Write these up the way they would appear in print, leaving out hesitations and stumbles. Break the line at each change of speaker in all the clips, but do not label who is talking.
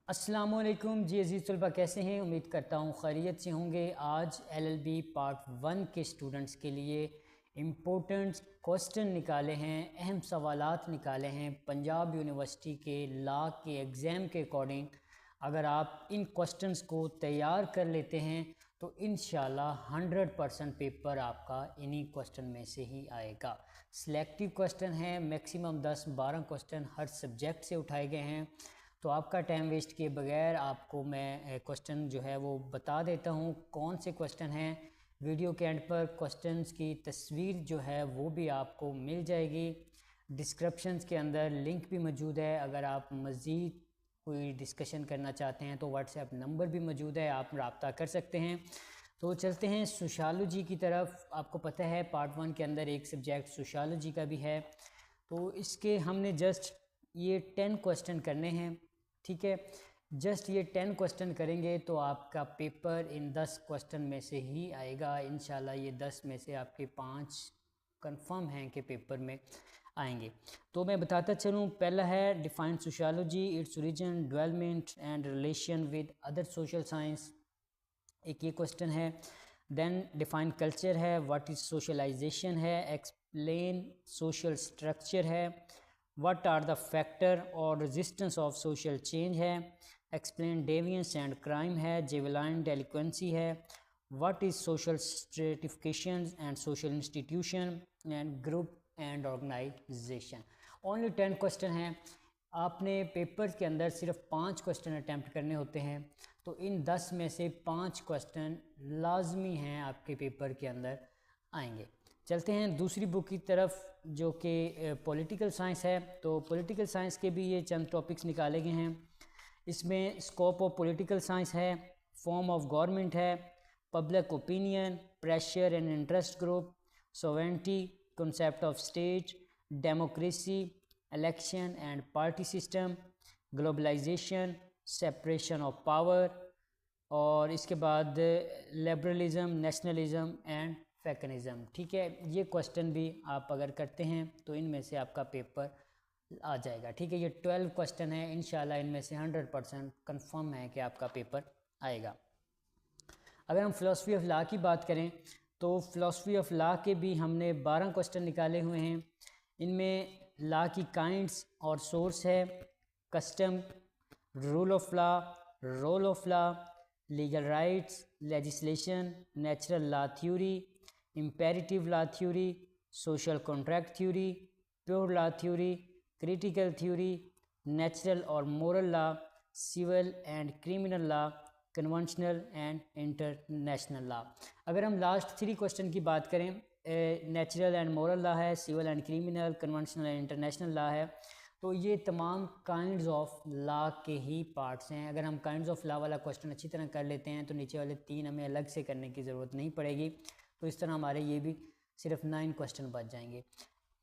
अस्सलामुअलैकुम जी अज़ीज़ तलबा, कैसे हैं? उम्मीद करता हूँ खैरियत से होंगे। आज LLB पार्ट 1 के स्टूडेंट्स के लिए इम्पोर्टेंट क्वेश्चन निकाले हैं, अहम सवालात निकाले हैं पंजाब यूनिवर्सिटी के लॉ के एग्ज़ाम के अकॉर्डिंग। अगर आप इन क्वेश्चंस को तैयार कर लेते हैं तो इंशाल्लाह 100% पेपर आपका इन्हीं क्वेश्चन में से ही आएगा। सिलेक्टिव क्वेश्चन है, मैक्सिमम 10-12 क्वेश्चन हर सब्जेक्ट से उठाए गए हैं। तो आपका टाइम वेस्ट किए बगैर आपको मैं क्वेश्चन जो है वो बता देता हूँ कौन से क्वेश्चन हैं। वीडियो के एंड पर क्वेश्चंस की तस्वीर जो है वो भी आपको मिल जाएगी। डिस्क्रिप्शंस के अंदर लिंक भी मौजूद है। अगर आप मज़ीद कोई डिस्कशन करना चाहते हैं तो व्हाट्सएप नंबर भी मौजूद है, आप रब्ता कर सकते हैं। तो चलते हैं सोशियोलॉजी की तरफ। आपको पता है पार्ट 1 के अंदर एक सब्जेक्ट सोशियोलॉजी का भी है। तो इसके हमने जस्ट ये 10 क्वेश्चन करने हैं, ठीक है। जस्ट ये 10 क्वेश्चन करेंगे तो आपका पेपर इन 10 क्वेश्चन में से ही आएगा। इंशाल्लाह ये 10 में से आपके 5 कंफर्म हैं कि पेपर में आएंगे। तो मैं बताता चलूँ, पहला है define sociology, its origin, development and relation with other social science, एक ये क्वेश्चन है। देन डिफाइन कल्चर है, व्हाट इज़ सोशलाइजेशन है, एक्सप्लेन सोशल स्ट्रक्चर है, व्हाट आर द फैक्टर और रेजिस्टेंस ऑफ सोशल चेंज है, एक्सप्लेन डेवियंस एंड क्राइम है, जेवलाइन डेलिक्वेंसी है, what is social stratification and social institution and group and organisation. Only 10 question हैं। आपने paper के अंदर सिर्फ 5 क्वेश्चन अटैम्प्ट करने होते हैं। तो इन 10 में से 5 क्वेश्चन लाजमी हैं आपके पेपर के अंदर आएंगे। चलते हैं दूसरी बुक की तरफ जो कि पॉलिटिकल साइंस है। तो पॉलिटिकल साइंस के भी ये चंद टॉपिक्स निकाले गए हैं। इसमें स्कोप ऑफ पॉलिटिकल साइंस है, फॉर्म ऑफ गवर्नमेंट है, public opinion, pressure and interest group, sovereignty, concept of state, democracy, election and party system, globalisation, separation of power, और इसके बाद लिबरलिज्म, नेशनलिज्म एंड फैकनिज़म। ठीक है, ये क्वेश्चन भी आप अगर करते हैं तो इनमें से आपका पेपर आ जाएगा। ठीक है, ये 12 क्वेश्चन है। इंशाल्लाह इनमें से 100% कंफर्म है कि आपका पेपर आएगा। अगर हम फ़िलासफ़ी ऑफ लॉ की बात करें तो फ़िलासफ़ी ऑफ लॉ के भी हमने 12 क्वेश्चन निकाले हुए हैं। इनमें लॉ की काइंड्स और सोर्स है, custom, rule of law, role of law, legal rights, legislation, natural law theory, imperative law theory, social contract theory, pure law theory, critical theory, natural और moral law, civil and criminal law, conventional and international law. अगर हम last 3 question की बात करें, natural and moral law है, civil and criminal, conventional and international law है। तो ये तमाम काइंड्स ऑफ लॉ के ही पार्ट्स हैं। अगर हम काइंड्स ऑफ लॉ वाला क्वेश्चन अच्छी तरह कर लेते हैं तो नीचे वाले 3 हमें अलग से करने की ज़रूरत नहीं पड़ेगी। तो इस तरह हमारे ये भी सिर्फ 9 क्वेश्चन बच जाएंगे।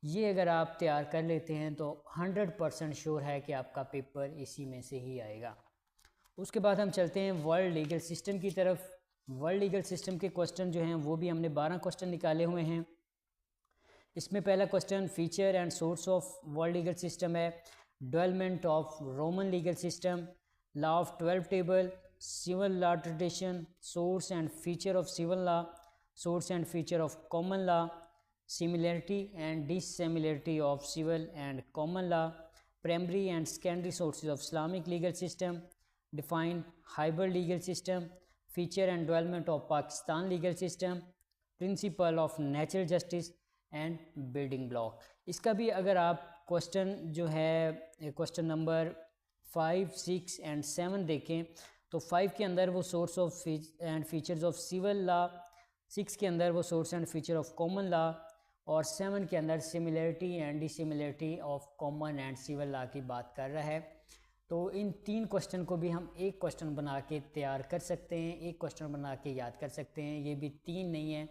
ये अगर आप तैयार कर लेते हैं तो 100% श्योर है कि आपका पेपर इसी में से ही आएगा। उसके बाद हम चलते हैं वर्ल्ड लीगल सिस्टम की तरफ। वर्ल्ड लीगल सिस्टम के क्वेश्चन जो हैं वो भी हमने 12 क्वेश्चन निकाले हुए हैं। इसमें पहला question feature and source of world legal system है, development of Roman legal system, law of 12 table, civil law tradition, source and feature of civil law, source and feature of common law, similarity and dissimilarity of civil and common law, primary and secondary sources of Islamic legal system, define hybrid legal system, feature and development of Pakistan legal system, principle of natural justice and building block. इसका भी अगर आप question जो है question number 5, 6 and 7 देखें तो 5 के अंदर वो source of and features of civil law, 6 के अंदर वो source and feature of common law, और 7 के अंदर similarity and dissimilarity of common and civil law की बात कर रहा है। तो इन 3 क्वेश्चन को भी हम एक क्वेश्चन बना के तैयार कर सकते हैं, एक क्वेश्चन बना के याद कर सकते हैं। ये भी 3 नहीं है,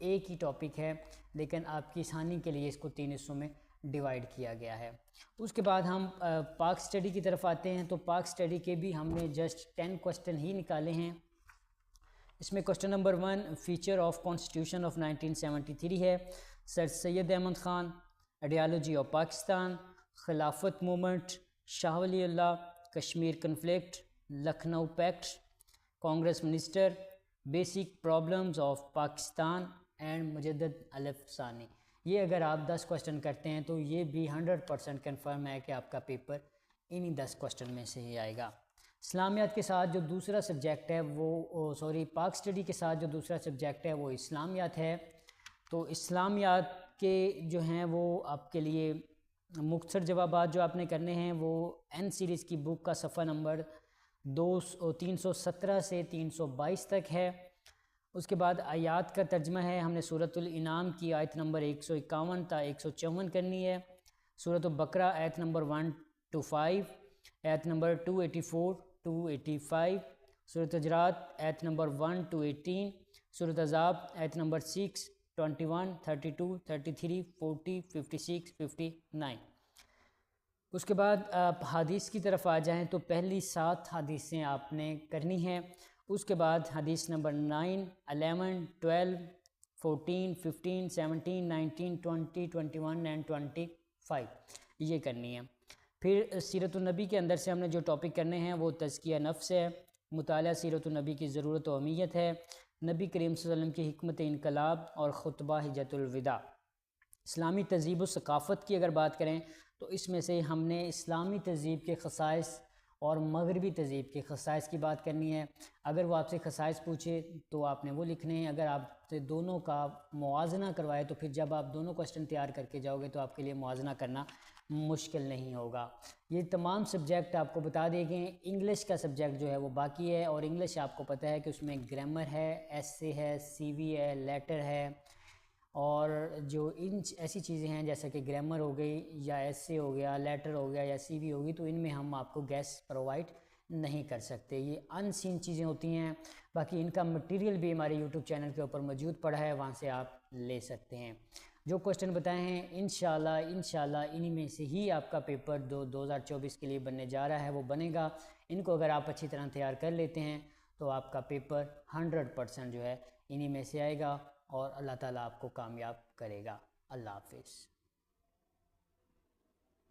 एक ही टॉपिक है, लेकिन आपकी आसानी के लिए इसको 3 हिस्सों में डिवाइड किया गया है। उसके बाद हम पाक स्टडी की तरफ आते हैं। तो पाक स्टडी के भी हमने जस्ट 10 क्वेश्चन ही निकाले हैं। इसमें question number 1 feature of constitution of 1973 है, sir Syed Ahmad Khan, ideology of Pakistan, Khilafat movement, Shah Wali Allah, Kashmir conflict, Lucknow pact, Congress minister, basic problems of Pakistan and Mujaddid Alf Sani. ये अगर आप 10 क्वेश्चन करते हैं तो ये भी 100% कन्फर्म है कि आपका पेपर इन्हीं 10 क्वेश्चन में से ही आएगा। इस्लामियात के साथ जो दूसरा सब्जेक्ट है वो पाक स्टडी के साथ जो दूसरा सब्जेक्ट है वो इस्लामियात है। तो इस्लामियात के जो हैं वो आपके लिए मुख्तसर जवाबात जो आपने करने हैं वो एन सीरीज़ की बुक का सफ़ा नंबर 317 से 322 तक है। उसके बाद आयात का तर्जमा है, हमने सूरतुल इनाम की आयत नंबर 151 ता 154 करनी है, सूरतुल बकरा आयत नंबर 1 to 5, आयत नंबर 284 285, सूरत हुजरात आयत नंबर 1 to 18, सूरत अज़ाब आयत नंबर 6 21 32 33 40 56 59। उसके बाद आप हदीस की तरफ आ जाएं तो पहली 7 हदीसें आपने करनी हैं। उसके बाद हदीस नंबर 9, 11, 12, 14, 15, 17, 19, 20, 21 एंड 25 ये करनी है। फिर सीरतुन्नबी के अंदर से हमने जो टॉपिक करने हैं वो तज़किया नफ्स है, मुताला सीरतुन्नबी की ज़रूरत व अहमियत है, नबी करीम सल्लल्लाहु अलैहि वसल्लम की हिकमत इनकलाब और ख़ुतबा हिज्जतुल विदा। इस्लामी तहज़ीब व सकाफ़त की अगर बात करें तो इसमें से हमने इस्लामी तहज़ीब के ख़साइस और मगरबी तहज़ीब के ख़साइस की बात करनी है। अगर वो आपसे ख़साइस पूछे तो आपने वो लिखने हैं, अगर आपसे दोनों का मुआजना करवाए तो फिर जब आप दोनों क्वेश्चन तैयार करके जाओगे तो आपके लिए मुआजना करना मुश्किल नहीं होगा। ये तमाम सब्जेक्ट आपको बता दिए गए। इंग्लिश का सब्जेक्ट जो है वो बाकी है, और इंग्लिश आपको पता है कि उसमें ग्रामर है, एसे है, सीवी है, लेटर है, और जो इन ऐसी चीज़ें हैं जैसे कि ग्रामर हो गई या एसे हो गया, लेटर हो गया या सीवी होगी, तो इनमें हम आपको गैस प्रोवाइड नहीं कर सकते। ये अनसीन चीज़ें होती हैं। बाकी इनका मटेरियल भी हमारे यूट्यूब चैनल के ऊपर मौजूद पड़ा है, वहाँ से आप ले सकते हैं। जो क्वेश्चन बताए हैं इंशाल्लाह इन्हीं में से ही आपका पेपर 2024 के लिए बनने जा रहा है वो बनेगा। इनको अगर आप अच्छी तरह तैयार कर लेते हैं तो आपका पेपर 100% जो है इन्हीं में से आएगा और अल्लाह ताला आपको कामयाब करेगा। अल्लाह हाफिज़।